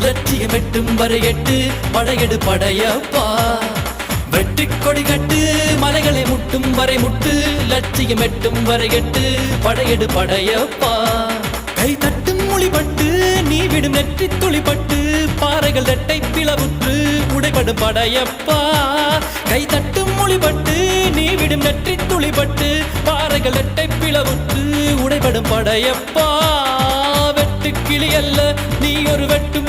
லட்சியம் எட்டும் வரை எட்டு படையெடு படையப்பா வெற்றி கொடி கட்டு மலைகளை முட்டும் வரை முட்டு லட்சியம் எட்டும் வரை எட்டு படையெடு படையப்பா கை தட்டும் மொழிபட்டு நீ விடும் நெற்றி துளிப்பட்டு பாறைகள் ரெட்டை பிளவுற்று உடைபடும் படையப்பா கை தட்டும் மொழிபட்டு நீ விடும் நெற்றி துளிப்பட்டு பாறைகள் ரெட்டை பிளவுற்று உடைபடும் படையப்பா